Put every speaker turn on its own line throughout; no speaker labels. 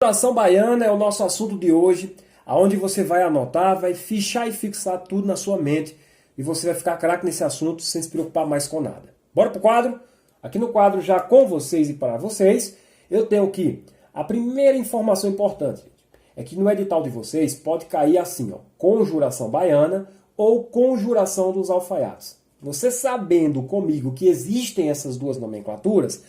Conjuração baiana é o nosso assunto de hoje, aonde você vai anotar, vai fichar e fixar tudo na sua mente e você vai ficar craque nesse assunto sem se preocupar mais com nada. Bora pro quadro? Aqui no quadro, já com vocês e para vocês, eu tenho aqui a primeira informação importante, gente, é que no edital de vocês pode cair assim, ó, conjuração baiana ou conjuração dos alfaiates. Você sabendo comigo que existem essas duas nomenclaturas,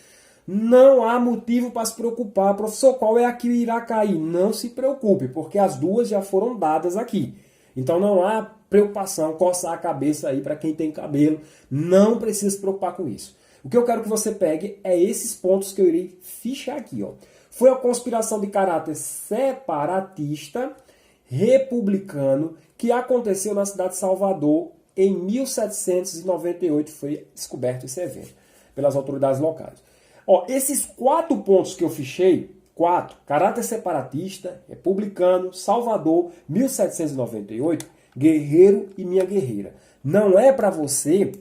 não há motivo para se preocupar. Professor, qual é a que irá cair? Não se preocupe, porque as duas já foram dadas aqui. Então não há preocupação, coçar a cabeça aí para quem tem cabelo. Não precisa se preocupar com isso. O que eu quero que você pegue é esses pontos que eu irei fichar aqui. Ó. Foi a conspiração de caráter separatista, republicano, que aconteceu na cidade de Salvador em 1798. Foi descoberto esse evento pelas autoridades locais. Ó, esses 4 pontos que eu fichei, 4, caráter separatista, republicano, Salvador, 1798, guerreiro e minha guerreira. Não é para você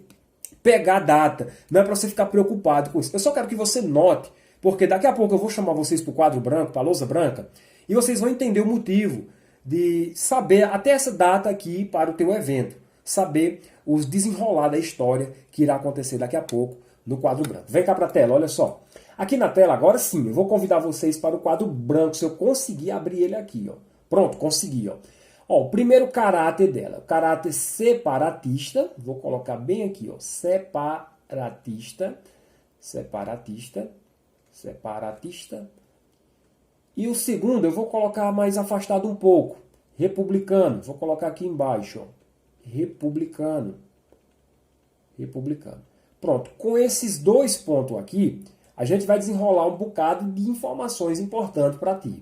pegar data, não é para você ficar preocupado com isso. Eu só quero que você note, porque daqui a pouco eu vou chamar vocês para o quadro branco, para a lousa branca, e vocês vão entender o motivo de saber até essa data aqui para o teu evento, saber os desenrolar da história que irá acontecer daqui a pouco no quadro branco. Vem cá para a tela, olha só. Aqui na tela, agora sim, eu vou convidar vocês para o quadro branco, se eu conseguir abrir ele aqui. Ó. Pronto, consegui. Ó. Ó, o primeiro caráter dela, o caráter separatista, vou colocar bem aqui, ó, separatista. E o segundo eu vou colocar mais afastado um pouco, republicano, vou colocar aqui embaixo, ó, republicano. Pronto, com esses 2 pontos aqui, a gente vai desenrolar um bocado de informações importantes para ti.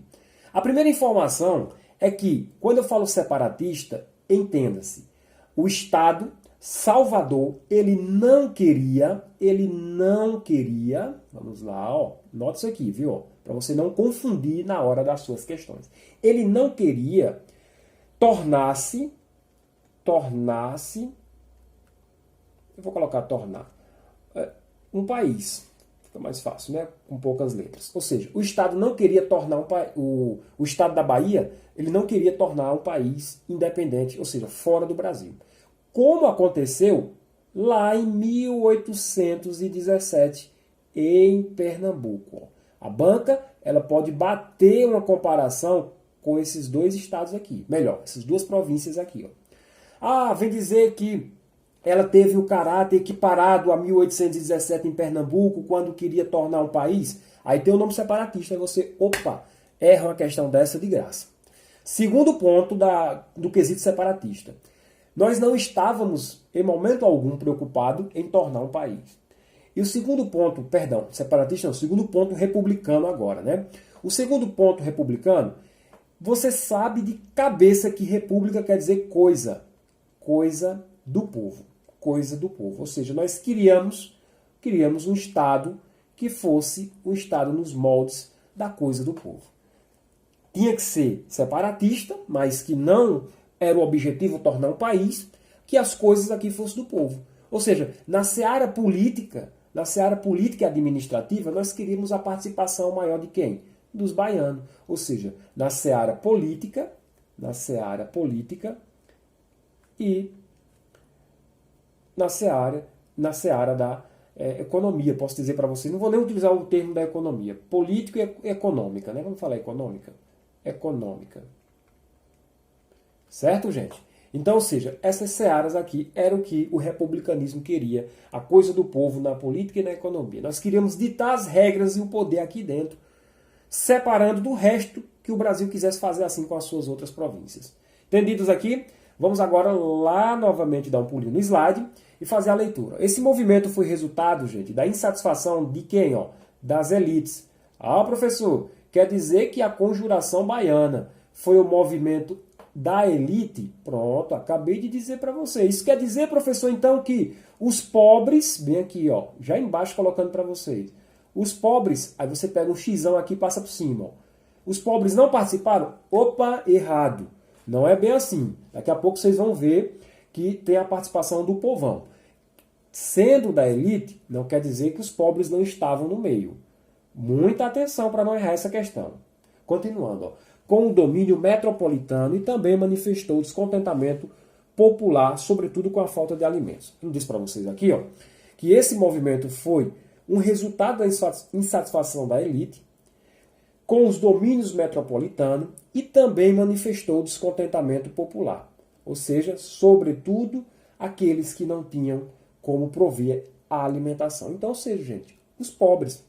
A primeira informação é que, quando eu falo separatista, entenda-se, o Estado, Salvador, ele não queria, vamos lá, ó, nota isso aqui, viu, para você não confundir na hora das suas questões. Ele não queria tornar-se, eu vou colocar tornar, um país. Fica mais fácil, né? Com poucas letras. Ou seja, o Estado não queria tornar o Estado da Bahia, ele não queria tornar um país independente, ou seja, fora do Brasil. Como aconteceu lá em 1817, em Pernambuco. A banca, ela pode bater uma comparação com esses 2 estados aqui. Melhor, essas 2 províncias aqui. Ó. Ah, vem dizer que ela teve o caráter equiparado a 1817 em Pernambuco, quando queria tornar um país. Aí tem o nome separatista, aí você, opa, erra uma questão dessa de graça. Segundo ponto do quesito separatista. Nós não estávamos, em momento algum, preocupados em tornar um país. E o segundo ponto, perdão, separatista não, o segundo ponto republicano agora, né? O segundo ponto republicano, você sabe de cabeça que república quer dizer coisa do povo. Coisa do povo. Ou seja, nós queríamos um Estado que fosse um Estado nos moldes da coisa do povo. Tinha que ser separatista, mas que não era o objetivo tornar um país, que as coisas aqui fossem do povo. Ou seja, na seara política e administrativa, nós queríamos a participação maior de quem? Dos baianos. Ou seja, na seara política e na seara da economia, posso dizer para você, não vou nem utilizar o termo da economia, político e econômica, né? Vamos falar econômica? Econômica. Certo, gente? Então, ou seja, essas searas aqui eram o que o republicanismo queria, a coisa do povo na política e na economia. Nós queríamos ditar as regras e o poder aqui dentro, separando do resto que o Brasil quisesse fazer assim com as suas outras províncias. Entendidos aqui? Vamos agora lá novamente dar um pulinho no slide e fazer a leitura. Esse movimento foi resultado, gente, da insatisfação de quem? Ó? Das elites. Ah, professor, quer dizer que a conjuração baiana foi o movimento da elite? Pronto, acabei de dizer para você. Isso quer dizer, professor, então, que os pobres, bem aqui, ó, já embaixo colocando para vocês, os pobres, aí você pega um xizão aqui e passa por cima. Ó. Os pobres não participaram? Opa, errado. Não é bem assim. Daqui a pouco vocês vão ver que tem a participação do povão. Sendo da elite, não quer dizer que os pobres não estavam no meio. Muita atenção para não errar essa questão. Continuando, ó, com o domínio metropolitano e também manifestou descontentamento popular, sobretudo com a falta de alimentos. Eu disse para vocês aqui, ó, que esse movimento foi um resultado da insatisfação da elite com os domínios metropolitanos e também manifestou descontentamento popular, ou seja, sobretudo aqueles que não tinham como prover a alimentação. Então, ou seja, gente, os pobres.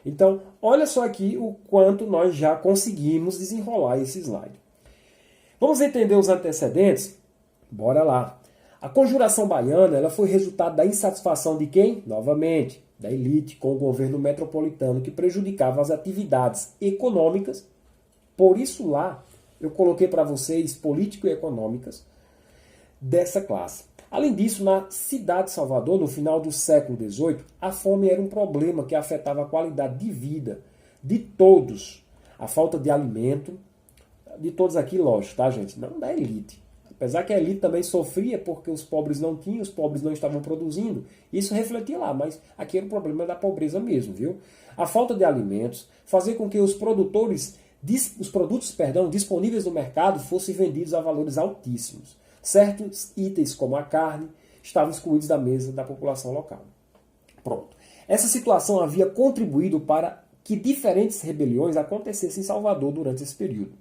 Então, olha só aqui o quanto nós já conseguimos desenrolar esse slide. Vamos entender os antecedentes? Bora lá. A Conjuração Baiana ela foi resultado da insatisfação de quem? Novamente, da elite com o governo metropolitano que prejudicava as atividades econômicas. Por isso lá eu coloquei para vocês político-econômicas dessa classe. Além disso, na cidade de Salvador, no final do século XVIII, a fome era um problema que afetava a qualidade de vida de todos. A falta de alimento, de todos aqui, lógico, tá, gente? Não da elite. Apesar que a elite também sofria porque os pobres não tinham, os pobres não estavam produzindo. Isso refletia lá, mas aqui era o problema da pobreza mesmo, viu? A falta de alimentos fazia com que os produtos disponíveis no mercado fossem vendidos a valores altíssimos. Certos itens, como a carne, estavam excluídos da mesa da população local. Pronto. Essa situação havia contribuído para que diferentes rebeliões acontecessem em Salvador durante esse período.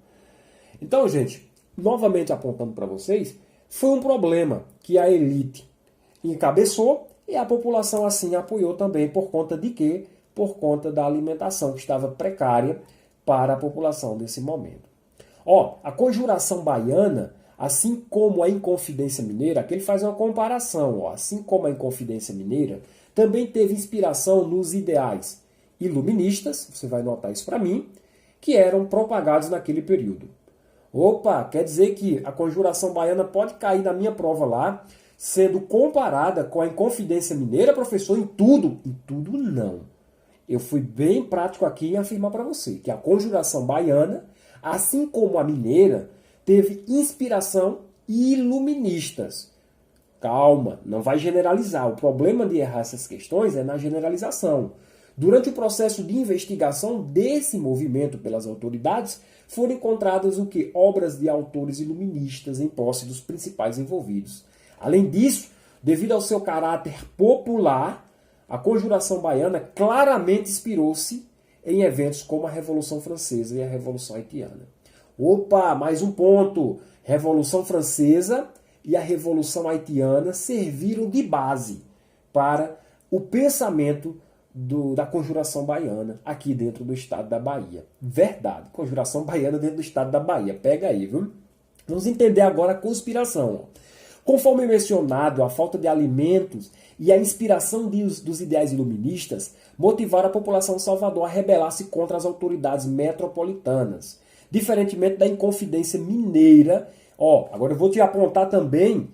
Então, gente, novamente apontando para vocês, foi um problema que a elite encabeçou e a população assim apoiou também. Por conta de quê? Por conta da alimentação que estava precária para a população nesse momento. Ó, a Conjuração Baiana, assim como a Inconfidência Mineira, aqui ele faz uma comparação, ó, assim como a Inconfidência Mineira, também teve inspiração nos ideais iluministas, você vai notar isso para mim, que eram propagados naquele período. Opa, quer dizer que a Conjuração Baiana pode cair na minha prova lá, sendo comparada com a Inconfidência Mineira, professor, em tudo? Em tudo não. Eu fui bem prático aqui em afirmar para você que a Conjuração Baiana, assim como a mineira, teve inspiração iluministas. Calma, não vai generalizar. O problema de errar essas questões é na generalização. Durante o processo de investigação desse movimento pelas autoridades, foram encontradas o que? Obras de autores iluministas em posse dos principais envolvidos. Além disso, devido ao seu caráter popular, a Conjuração Baiana claramente inspirou-se em eventos como a Revolução Francesa e a Revolução Haitiana. Opa, mais um ponto. Revolução Francesa e a Revolução Haitiana serviram de base para o pensamento da Conjuração Baiana aqui dentro do estado da Bahia. Verdade, Conjuração Baiana dentro do estado da Bahia. Pega aí, viu? Vamos entender agora a conspiração. Conforme mencionado, a falta de alimentos e a inspiração dos ideais iluministas motivaram a população de Salvador a rebelar-se contra as autoridades metropolitanas. Diferentemente da Inconfidência Mineira, ó, agora eu vou te apontar também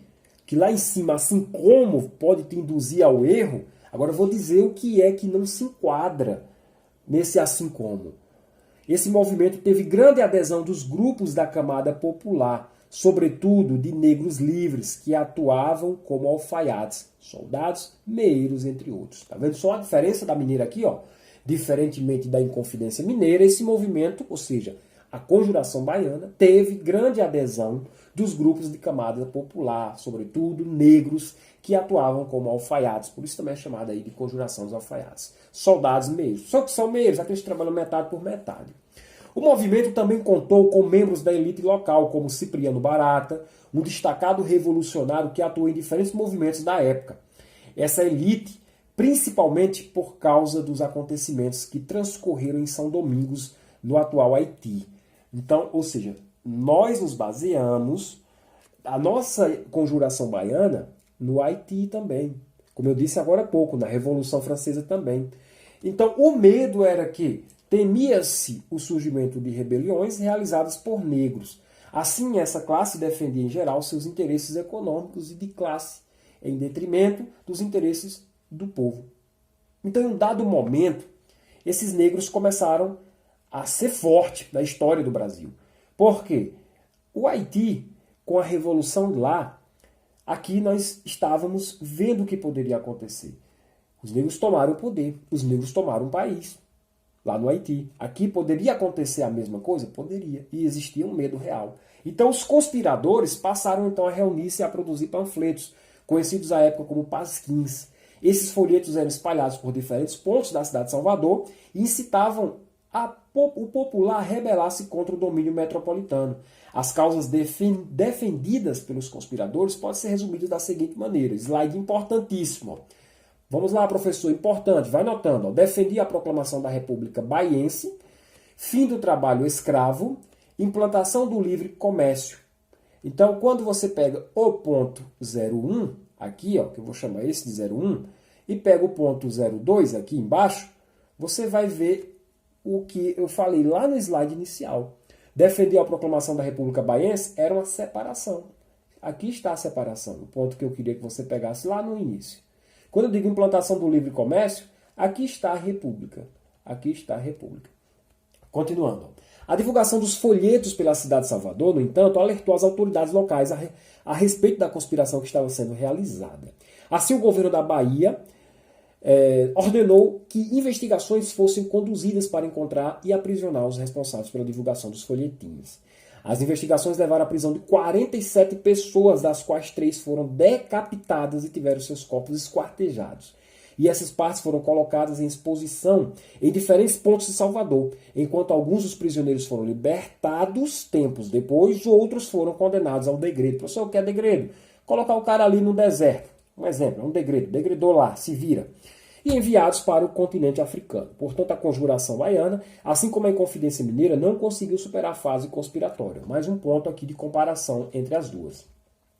que lá em cima, assim como pode te induzir ao erro, agora eu vou dizer o que é que não se enquadra nesse assim como. Esse movimento teve grande adesão dos grupos da camada popular, sobretudo de negros livres, que atuavam como alfaiates, soldados, meeiros, entre outros. Tá vendo só a diferença da mineira aqui, ó? Diferentemente da Inconfidência Mineira, esse movimento, ou seja, a Conjuração Baiana, teve grande adesão dos grupos de camada popular, sobretudo negros, que atuavam como alfaiates, por isso também é chamada aí de Conjuração dos Alfaiates. Soldados meeiros. Só que são meeiros, aqueles que trabalham metade por metade. O movimento também contou com membros da elite local, como Cipriano Barata, um destacado revolucionário que atuou em diferentes movimentos da época. Essa elite, principalmente por causa dos acontecimentos que transcorreram em São Domingos, no atual Haiti. Então, ou seja, nós nos baseamos, a nossa Conjuração Baiana, no Haiti também. Como eu disse agora há pouco, na Revolução Francesa também. Então, o medo era que temia-se o surgimento de rebeliões realizadas por negros. Assim, essa classe defendia em geral seus interesses econômicos e de classe, em detrimento dos interesses do povo. Então, em um dado momento, esses negros começaram a ser forte na história do Brasil. Por quê? O Haiti, com a revolução de lá, aqui nós estávamos vendo o que poderia acontecer. Os negros tomaram o poder, os negros tomaram o país. lá no Haiti. Aqui poderia acontecer a mesma coisa? Poderia. E existia um medo real. Então os conspiradores passaram então a reunir-se e a produzir panfletos, conhecidos à época como pasquins. Esses folhetos eram espalhados por diferentes pontos da cidade de Salvador e incitavam o popular a rebelar-se contra o domínio metropolitano. As causas defendidas pelos conspiradores podem ser resumidas da seguinte maneira. Slide importantíssimo. Vamos lá, professor, importante, vai notando. Defendia a proclamação da República Baiense, fim do trabalho escravo, implantação do livre comércio. Então, quando você pega o ponto 01, aqui, ó, que eu vou chamar esse de 01, e pega o ponto 02 aqui embaixo, você vai ver o que eu falei lá no slide inicial. Defender a proclamação da República Baiense era uma separação. Aqui está a separação, o ponto que eu queria que você pegasse lá no início. Quando eu digo implantação do livre comércio, aqui está a República. Aqui está a República. Continuando. A divulgação dos folhetos pela cidade de Salvador, no entanto, alertou as autoridades locais a respeito da conspiração que estava sendo realizada. Assim, o governo da Bahia ordenou que investigações fossem conduzidas para encontrar e aprisionar os responsáveis pela divulgação dos folhetins. As investigações levaram à prisão de 47 pessoas, das quais 3 foram decapitadas e tiveram seus corpos esquartejados. E essas partes foram colocadas em exposição em diferentes pontos de Salvador, enquanto alguns dos prisioneiros foram libertados tempos depois, outros foram condenados ao degredo. Professor, o que é degredo? Colocar o cara ali no deserto. Um exemplo, é um degredo. Degredou lá, se vira. E enviados para o continente africano. Portanto, a conjuração baiana, assim como a Inconfidência Mineira, não conseguiu superar a fase conspiratória. Mais um ponto aqui de comparação entre as duas.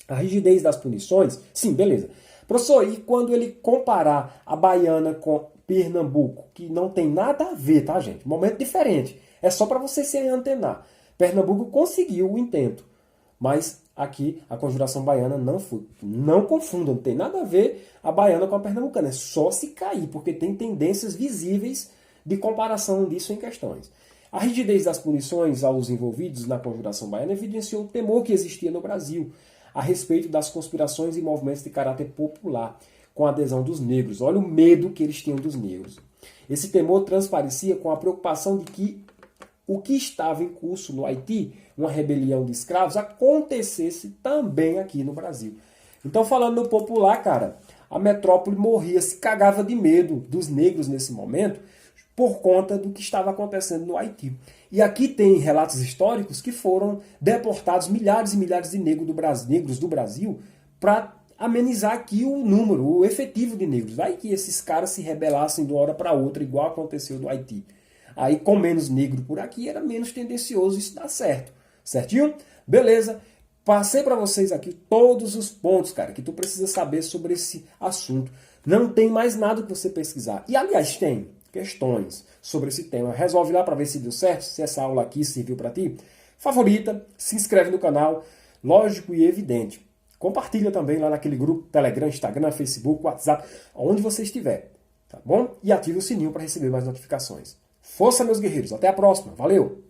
A rigidez das punições, sim, beleza. Professor, e quando ele comparar a baiana com Pernambuco, que não tem nada a ver, tá, gente? Momento diferente. É só para você se antenar. Pernambuco conseguiu o intento, mas aqui a conjuração baiana não foi. Não confundam, não tem nada a ver a baiana com a pernambucana. É só se cair, porque tem tendências visíveis de comparação disso em questões. A rigidez das punições aos envolvidos na conjuração baiana evidenciou o temor que existia no Brasil a respeito das conspirações e movimentos de caráter popular, com a adesão dos negros. Olha o medo que eles tinham dos negros. Esse temor transparecia com a preocupação de que o que estava em curso no Haiti, uma rebelião de escravos, acontecesse também aqui no Brasil. Então, falando no popular, cara, a metrópole morria, se cagava de medo dos negros nesse momento, por conta do que estava acontecendo no Haiti. E aqui tem relatos históricos que foram deportados milhares e milhares de negros do Brasil para amenizar aqui o número, o efetivo de negros. Vai que esses caras se rebelassem de uma hora para outra, igual aconteceu no Haiti. Aí, com menos negro por aqui, era menos tendencioso isso dar certo. Certinho? Beleza. Passei para vocês aqui todos os pontos, cara, que tu precisa saber sobre esse assunto. Não tem mais nada que você pesquisar. E, aliás, tem questões sobre esse tema. Resolve lá para ver se deu certo, se essa aula aqui serviu para ti. Favorita, se inscreve no canal, lógico e evidente. Compartilha também lá naquele grupo Telegram, Instagram, Facebook, WhatsApp, onde você estiver, tá bom? E ative o sininho para receber mais notificações. Força, meus guerreiros. Até a próxima. Valeu!